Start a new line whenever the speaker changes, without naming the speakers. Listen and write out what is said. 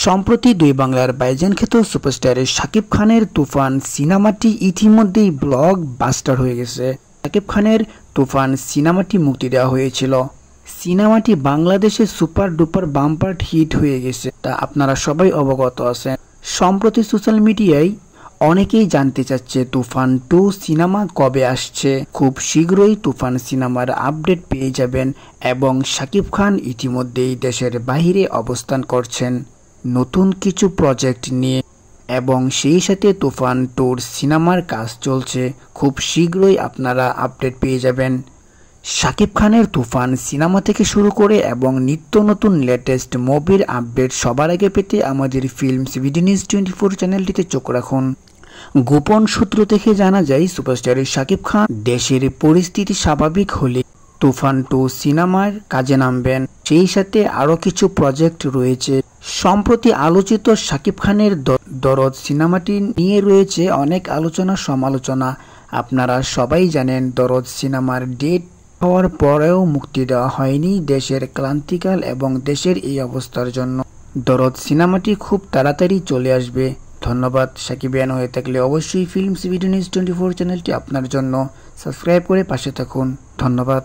সম্প্রতি দুই বাংলার ভাইজান খ্যাত সুপারস্টার শাকিব খানের তুফান সিনেমাটি ইতিমধ্যেই ব্লকবাস্টার হয়ে গেছে। শাকিব খানের তুফান সিনেমাটি মুক্তি দেওয়া হয়েছিল। সিনেমাটি বাংলাদেশে সুপার ডুপার বাম্পার হিট হয়ে গেছে, তা আপনারা সবাই অবগত আছেন। সম্প্রতি সোশ্যাল মিডিয়ায় অনেকেই জানতে চাচ্ছে তুফান 2 সিনেমা কবে আসছে। খুব শীঘ্রই তুফান সিনেমার আপডেট পেয়ে যাবেন এবং শাকিব খান ইতিমধ্যেই দেশের বাইরে অবস্থান করছেন নতুন কিছু প্রজেক্ট নিয়ে এবং সেই সাথে তুফান 2 সিনেমার কাজ চলছে। খুব শীঘ্রই আপনারা আপডেট পেয়ে যাবেন। শাকিব খানের তুফান সিনেমা থেকে শুরু করে এবং নিত্য নতুন লেটেস্ট মুভির আপডেট সবার আগে পেতে আমাদের ফিল্মস বিডি নিউজ 24 চ্যানেলটিতে চোখ রাখুন। গোপন সূত্র থেকে জানা যায় সুপারস্টার শাকিব খান দেশের পরিস্থিতি স্বাভাবিক হলে তুফান 2 সিনেমার কাজে নামবেন। সেই সাথে আরো কিছু প্রজেক্ট রয়েছে। সম্প্রতি আলোচিত শাকিব খানের দরদ সিনেমাটি নিয়ে রয়েছে অনেক আলোচনা সমালোচনা। আপনারা সবাই জানেন দরদ সিনেমার ডেট হওয়ার পরেও মুক্তি দেওয়া হয়নি দেশের ক্লান্তিকাল এবং দেশের এই অবস্থার জন্য। দরদ সিনেমাটি খুব তাড়াতাড়ি চলে আসবে। ধন্যবাদ। সাকিবিয়ান হয়ে থাকলে অবশ্যই ফিল্মস বিডি নিউজ 24 চ্যানেলটি আপনার জন্য সাবস্ক্রাইব করে পাশে থাকুন। ধন্যবাদ।